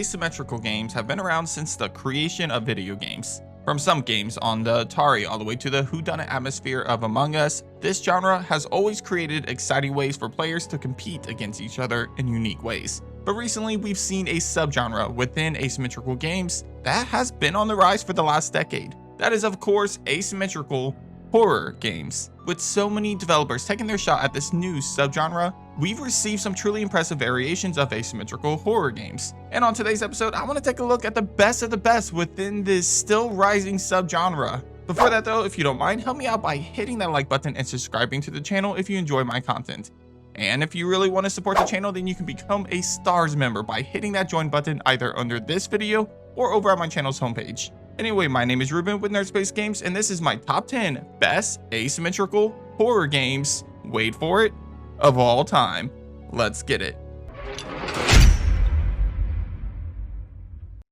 asymmetrical games have been around since the creation of video games. From some games on the Atari all the way to the whodunit atmosphere of Among Us, this genre has always created exciting ways for players to compete against each other in unique ways. But recently we've seen a subgenre within asymmetrical games that has been on the rise for the last decade. That is, of course, asymmetrical horror games. With so many developers taking their shot at this new subgenre, we've received some truly impressive variations of asymmetrical horror games. And on today's episode, I want to take a look at the best of the best within this still rising subgenre. Before that though, if you don't mind, help me out by hitting that like button and subscribing to the channel if you enjoy my content. And if you really want to support the channel, then you can become a Stars member by hitting that join button either under this video or over at my channel's homepage. Anyway, my name is Ruben with Nerdspace Games, and this is my top 10 best asymmetrical horror games, wait for it, of all time. Let's get it.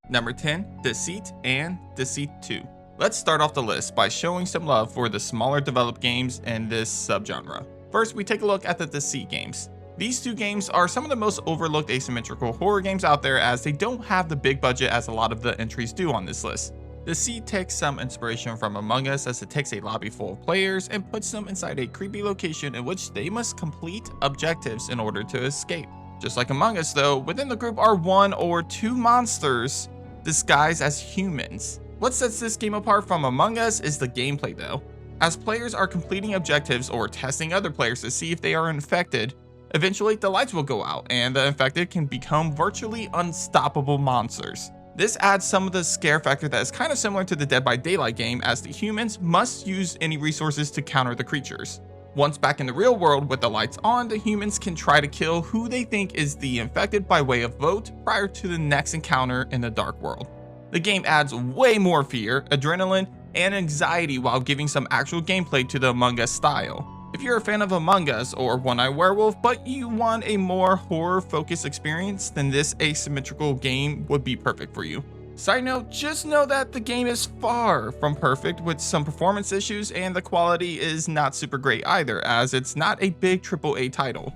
Number 10, Deceit and Deceit 2. Let's start off the list by showing some love for the smaller developed games in this subgenre. First, we take a look at the Deceit games. These two games are some of the most overlooked asymmetrical horror games out there, as they don't have the big budget as a lot of the entries do on this list. Deceit takes some inspiration from Among Us, as it takes a lobby full of players and puts them inside a creepy location in which they must complete objectives in order to escape. Just like Among Us though, within the group are one or two monsters disguised as humans. What sets this game apart from Among Us is the gameplay though. As players are completing objectives or testing other players to see if they are infected, eventually the lights will go out and the infected can become virtually unstoppable monsters. This adds some of the scare factor that is kind of similar to the Dead by Daylight game, as the humans must use any resources to counter the creatures. Once back in the real world with the lights on, the humans can try to kill who they think is the infected by way of vote prior to the next encounter in the dark world. The game adds way more fear, adrenaline, and anxiety while giving some actual gameplay to the Among Us style. If you're a fan of Among Us or One Eye Werewolf, but you want a more horror-focused experience, then this asymmetrical game would be perfect for you. Side note, just know that the game is far from perfect, with some performance issues, and the quality is not super great either, as it's not a big AAA title.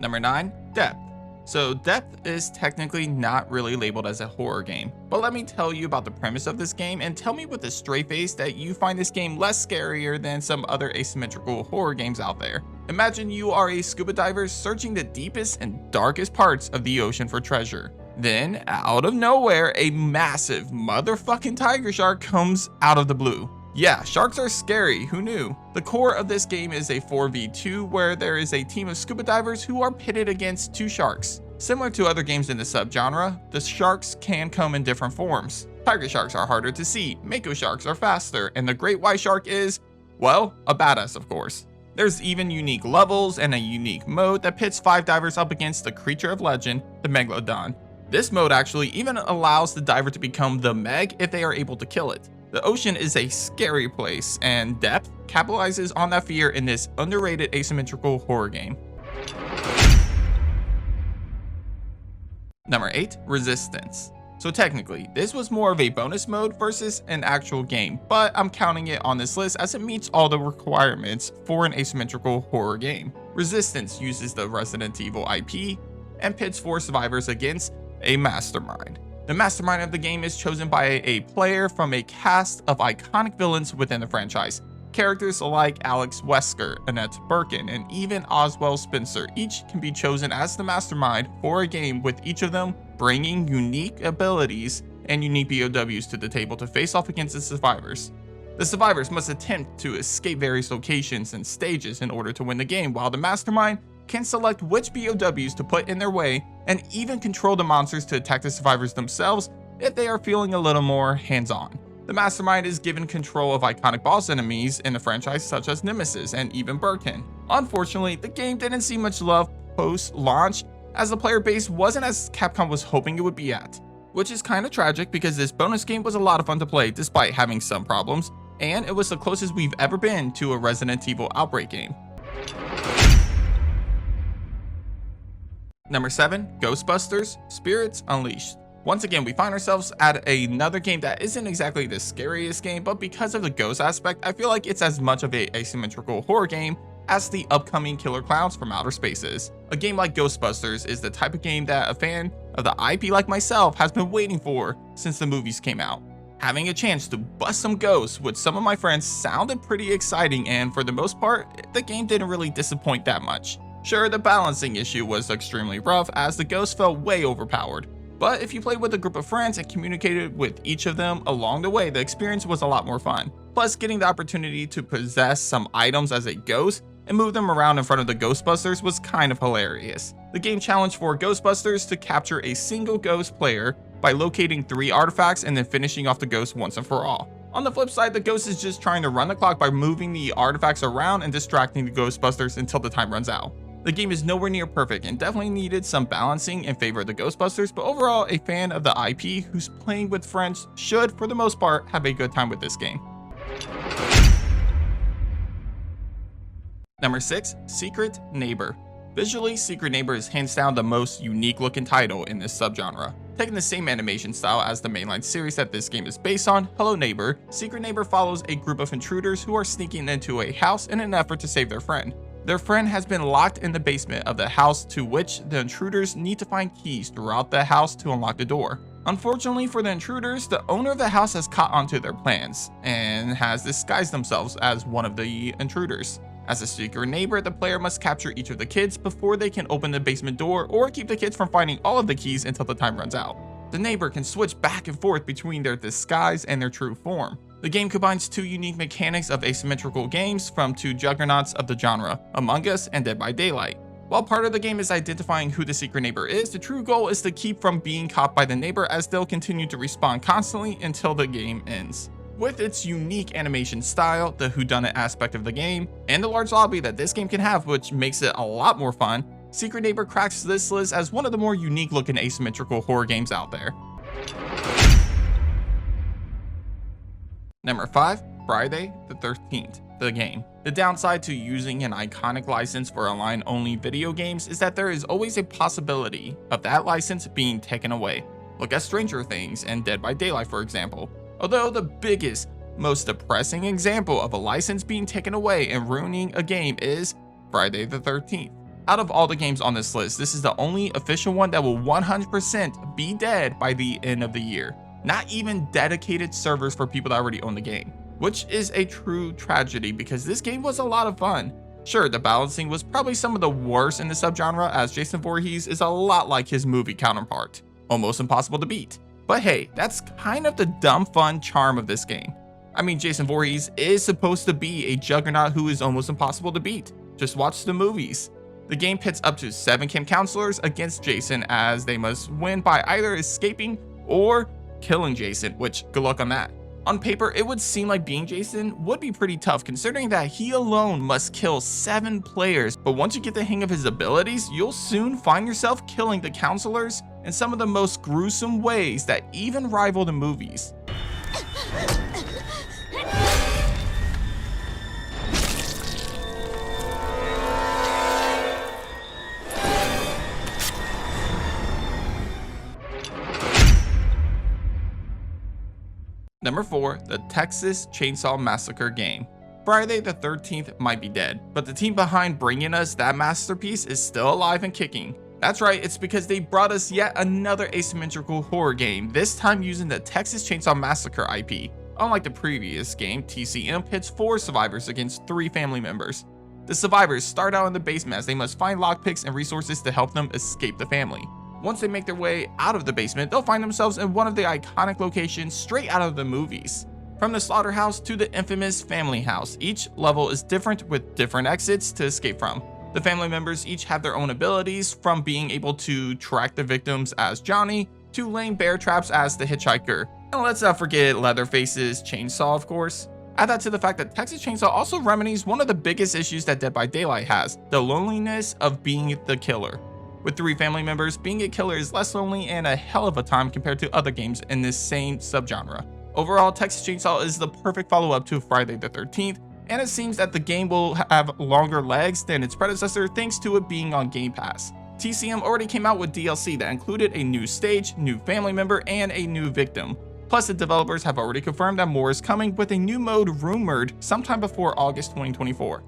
Number 9, Depth. So Depth is technically not really labeled as a horror game, but let me tell you about the premise of this game and tell me with a straight face that you find this game less scarier than some other asymmetrical horror games out there. Imagine you are a scuba diver searching the deepest and darkest parts of the ocean for treasure. Then, out of nowhere, a massive motherfucking tiger shark comes out of the blue. Yeah, sharks are scary, who knew? The core of this game is a 4v2 where there is a team of scuba divers who are pitted against two sharks. Similar to other games in the subgenre, the sharks can come in different forms. Tiger sharks are harder to see, mako sharks are faster, and the great white shark is, well, a badass of course. There's even unique levels and a unique mode that pits 5 divers up against the creature of legend, the Megalodon. This mode actually even allows the diver to become the Meg if they are able to kill it. The ocean is a scary place, and Depth capitalizes on that fear in this underrated asymmetrical horror game. Number 8, Resistance. So technically, this was more of a bonus mode versus an actual game, but I'm counting it on this list as it meets all the requirements for an asymmetrical horror game. Resistance uses the Resident Evil IP and pits 4 survivors against a mastermind. The mastermind of the game is chosen by a player from a cast of iconic villains within the franchise. Characters like Alex Wesker, Annette Birkin, and even Oswald Spencer each can be chosen as the mastermind for a game, with each of them bringing unique abilities and unique POWs to the table to face off against the survivors. The survivors must attempt to escape various locations and stages in order to win the game, while the mastermind can select which POWs to put in their way and even control the monsters to attack the survivors themselves if they are feeling a little more hands-on. The mastermind is given control of iconic boss enemies in the franchise such as Nemesis and even Birkin. Unfortunately, the game didn't see much love post-launch, as the player base wasn't as Capcom was hoping it would be at, which is kind of tragic because this bonus game was a lot of fun to play despite having some problems, and it was the closest we've ever been to a Resident Evil Outbreak game. Number 7, Ghostbusters, Spirits Unleashed. Once again, we find ourselves at another game that isn't exactly the scariest game, but because of the ghost aspect, I feel like it's as much of a asymmetrical horror game as the upcoming killer clowns from outer spaces. A game like Ghostbusters is the type of game that a fan of the IP like myself has been waiting for since the movies came out. Having a chance to bust some ghosts with some of my friends sounded pretty exciting, and for the most part, the game didn't really disappoint that much. Sure, the balancing issue was extremely rough as the ghosts felt way overpowered, but if you played with a group of friends and communicated with each of them along the way, the experience was a lot more fun. Plus, getting the opportunity to possess some items as a ghost and move them around in front of the Ghostbusters was kind of hilarious. The game challenged for Ghostbusters to capture a single ghost player by locating 3 artifacts and then finishing off the ghost once and for all. On the flip side, the ghost is just trying to run the clock by moving the artifacts around and distracting the Ghostbusters until the time runs out. The game is nowhere near perfect and definitely needed some balancing in favor of the Ghostbusters, but overall, a fan of the IP who's playing with friends should, for the most part, have a good time with this game. Number 6, Secret Neighbor. Visually, Secret Neighbor is hands down the most unique looking title in this subgenre. Taking the same animation style as the mainline series that this game is based on, Hello Neighbor, Secret Neighbor follows a group of intruders who are sneaking into a house in an effort to save their friend. Their friend has been locked in the basement of the house, to which the intruders need to find keys throughout the house to unlock the door. Unfortunately for the intruders, the owner of the house has caught onto their plans and has disguised themselves as one of the intruders. As a secret neighbor, the player must capture each of the kids before they can open the basement door or keep the kids from finding all of the keys until the time runs out. The neighbor can switch back and forth between their disguise and their true form. The game combines 2 unique mechanics of asymmetrical games from 2 juggernauts of the genre, Among Us and Dead by Daylight. While part of the game is identifying who the secret neighbor is, the true goal is to keep from being caught by the neighbor, as they'll continue to respawn constantly until the game ends. With its unique animation style, the whodunit aspect of the game, and the large lobby that this game can have, which makes it a lot more fun, Secret Neighbor cracks this list as one of the more unique looking asymmetrical horror games out there. Number 5, Friday the 13th, the game. The downside to using an iconic license for online-only video games is that there is always a possibility of that license being taken away. Look at Stranger Things and Dead by Daylight, for example. Although the biggest, most depressing example of a license being taken away and ruining a game is Friday the 13th. Out of all the games on this list, this is the only official one that will 100% be dead by the end of the year. Not even dedicated servers for people that already own the game, which is a true tragedy because this game was a lot of fun. Sure, the balancing was probably some of the worst in the subgenre, as Jason Voorhees is a lot like his movie counterpart, almost impossible to beat. But hey, that's kind of the dumb fun charm of this game. I mean, Jason Voorhees is supposed to be a juggernaut who is almost impossible to beat. Just watch the movies. The game pits up to 7 camp counselors against Jason, as they must win by either escaping or killing Jason, which good luck on that. On paper, it would seem like being Jason would be pretty tough, considering that he alone must kill 7 players, but once you get the hang of his abilities, you'll soon find yourself killing the counselors in some of the most gruesome ways that even rival the movies. Number 4, the Texas Chainsaw Massacre game. Friday the 13th might be dead, but the team behind bringing us that masterpiece is still alive and kicking. That's right, it's because they brought us yet another asymmetrical horror game, this time using the Texas Chainsaw Massacre IP. Unlike the previous game, TCM pits 4 survivors against 3 family members. The survivors start out in the basement as they must find lockpicks and resources to help them escape the family. Once they make their way out of the basement, they'll find themselves in one of the iconic locations straight out of the movies. From the slaughterhouse to the infamous family house, each level is different with different exits to escape from. The family members each have their own abilities, from being able to track the victims as Johnny, to laying bear traps as the hitchhiker. And let's not forget Leatherface's chainsaw, of course. Add that to the fact that Texas Chainsaw also remedies one of the biggest issues that Dead by Daylight has, the loneliness of being the killer. With 3 family members, being a killer is less lonely and a hell of a time compared to other games in this same subgenre. Overall, Texas Chainsaw is the perfect follow-up to Friday the 13th, and it seems that the game will have longer legs than its predecessor thanks to it being on Game Pass. TCM already came out with DLC that included a new stage, new family member, and a new victim. Plus, the developers have already confirmed that more is coming, with a new mode rumored sometime before August 2024.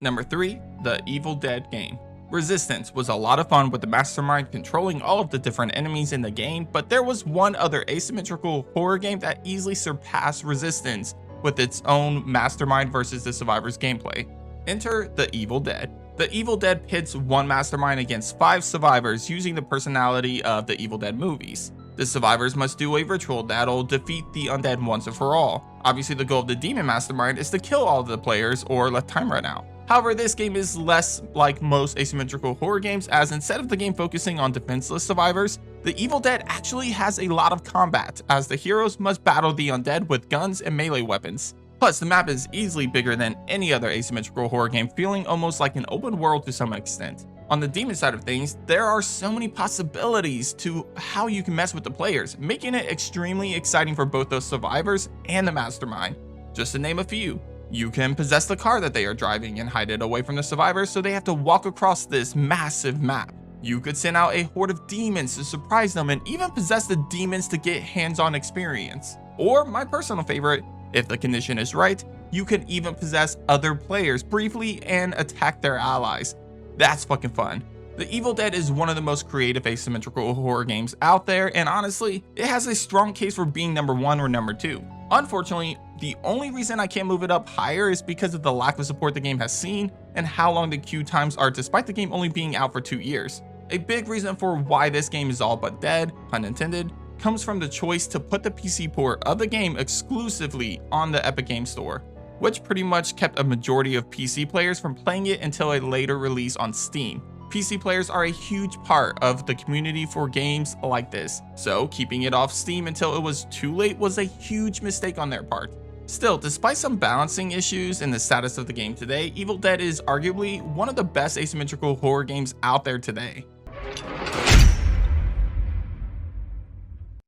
Number 3, the Evil Dead game. Resistance was a lot of fun with the mastermind controlling all of the different enemies in the game, but there was one other asymmetrical horror game that easily surpassed Resistance with its own mastermind versus the survivors gameplay. Enter the Evil Dead. The Evil Dead pits one mastermind against 5 survivors using the personality of the Evil Dead movies. The survivors must do a ritual that'll defeat the undead once and for all. Obviously, the goal of the demon mastermind is to kill all of the players or let time run out. However, this game is less like most asymmetrical horror games, as instead of the game focusing on defenseless survivors, the Evil Dead actually has a lot of combat, as the heroes must battle the undead with guns and melee weapons. Plus, the map is easily bigger than any other asymmetrical horror game, feeling almost like an open world to some extent. On the demon side of things, there are so many possibilities to how you can mess with the players, making it extremely exciting for both the survivors and the mastermind. Just to name a few. You can possess the car that they are driving and hide it away from the survivors so they have to walk across this massive map. You could send out a horde of demons to surprise them and even possess the demons to get hands-on experience. Or, my personal favorite, if the condition is right, you can even possess other players briefly and attack their allies. That's fucking fun. The Evil Dead is one of the most creative asymmetrical horror games out there, and honestly, it has a strong case for being number 1 or number 2. Unfortunately, the only reason I can't move it up higher is because of the lack of support the game has seen and how long the queue times are despite the game only being out for 2 years. A big reason for why this game is all but dead, pun intended, comes from the choice to put the PC port of the game exclusively on the Epic Games Store, which pretty much kept a majority of PC players from playing it until a later release on Steam. PC players are a huge part of the community for games like this, so keeping it off Steam until it was too late was a huge mistake on their part. Still, despite some balancing issues in the status of the game today, Evil Dead is arguably one of the best asymmetrical horror games out there today.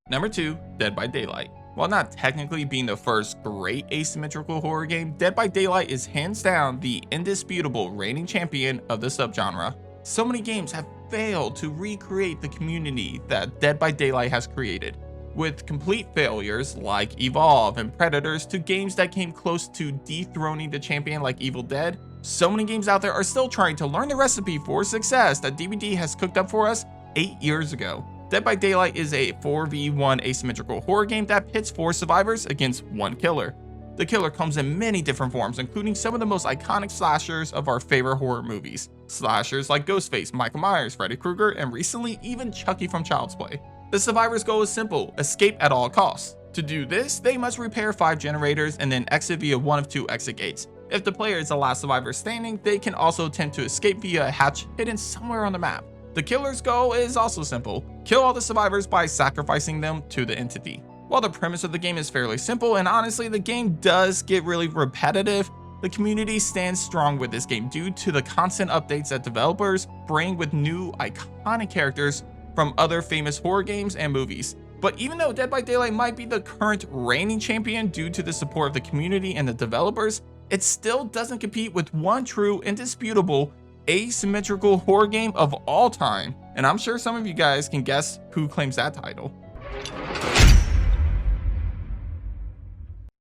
Number 2, Dead by Daylight. While not technically being the first great asymmetrical horror game, Dead by Daylight is hands down the indisputable reigning champion of the subgenre. So many games have failed to recreate the community that Dead by Daylight has created, with complete failures like Evolve and Predators to games that came close to dethroning the champion like Evil Dead. So many games out there are still trying to learn the recipe for success that DVD has cooked up for us 8 years ago. Dead by Daylight is a 4v1 asymmetrical horror game that pits 4 survivors against 1 killer. The killer comes in many different forms, including some of the most iconic slashers of our favorite horror movies. Slashers like Ghostface, Michael Myers, Freddy Krueger, and recently even Chucky from Child's Play. The survivor's goal is simple: escape at all costs. To do this, they must repair 5 generators and then exit via one of 2 exit gates. If the player is the last survivor standing, they can also attempt to escape via a hatch hidden somewhere on the map. The killer's goal is also simple: kill all the survivors by sacrificing them to the entity. While the premise of the game is fairly simple, and honestly the game does get really repetitive, the community stands strong with this game due to the constant updates that developers bring with new iconic characters from other famous horror games and movies. But even though Dead by Daylight might be the current reigning champion due to the support of the community and the developers, it still doesn't compete with one true, indisputable, asymmetrical horror game of all time. And I'm sure some of you guys can guess who claims that title.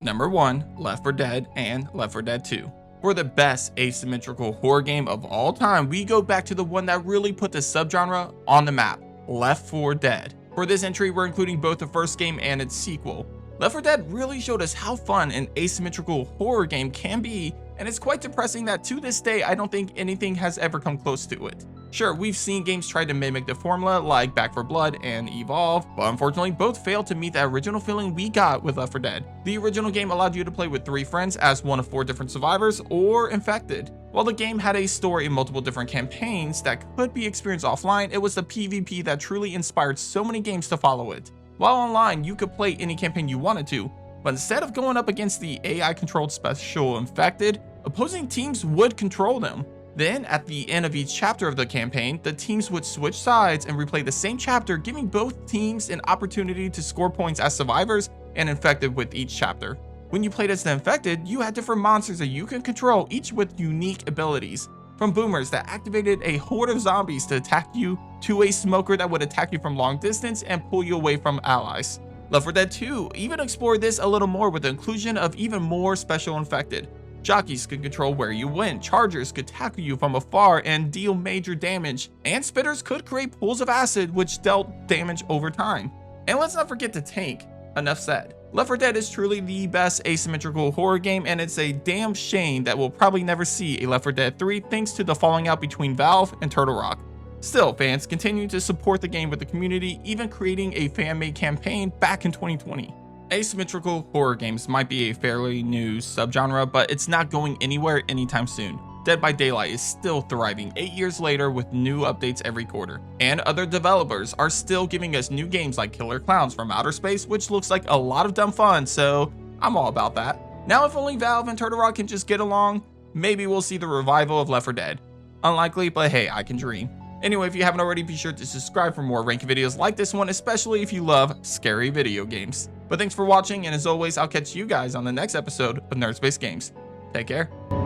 Number 1, Left 4 Dead and Left 4 Dead 2. For the best asymmetrical horror game of all time, we go back to the one that really put the subgenre on the map, Left 4 Dead. For this entry, we're including both the first game and its sequel. Left 4 Dead really showed us how fun an asymmetrical horror game can be, and it's quite depressing that to this day I don't think anything has ever come close to it. Sure, we've seen games try to mimic the formula like Back 4 Blood and Evolve, but unfortunately both failed to meet that original feeling we got with Left 4 Dead. The original game allowed you to play with 3 friends as one of 4 different survivors or infected. While the game had a story in multiple different campaigns that could be experienced offline, it was the PvP that truly inspired so many games to follow it. While online, you could play any campaign you wanted to, but instead of going up against the AI-controlled special infected, opposing teams would control them. Then, at the end of each chapter of the campaign, the teams would switch sides and replay the same chapter, giving both teams an opportunity to score points as survivors and infected with each chapter. When you played as the infected, you had different monsters that you can control, each with unique abilities. From boomers that activated a horde of zombies to attack you, to a smoker that would attack you from long distance and pull you away from allies. Left 4 Dead 2 even explored this a little more with the inclusion of even more special infected. Jockeys could control where you went, chargers could tackle you from afar and deal major damage, and spitters could create pools of acid which dealt damage over time. And let's not forget the tank. Enough said. Left 4 Dead is truly the best asymmetrical horror game, and it's a damn shame that we'll probably never see a Left 4 Dead 3 thanks to the falling out between Valve and Turtle Rock. Still, fans continue to support the game with the community, even creating a fan-made campaign back in 2020. Asymmetrical horror games might be a fairly new subgenre, but it's not going anywhere anytime soon. Dead by Daylight is still thriving 8 years later with new updates every quarter. And other developers are still giving us new games like Killer Clowns from Outer Space, which looks like a lot of dumb fun, so I'm all about that. Now if only Valve and Turtle Rock can just get along, maybe we'll see the revival of Left 4 Dead. Unlikely, but hey, I can dream. Anyway, if you haven't already, be sure to subscribe for more ranking videos like this one, especially if you love scary video games. But thanks for watching, and as always, I'll catch you guys on the next episode of Nerd Space Games. Take care.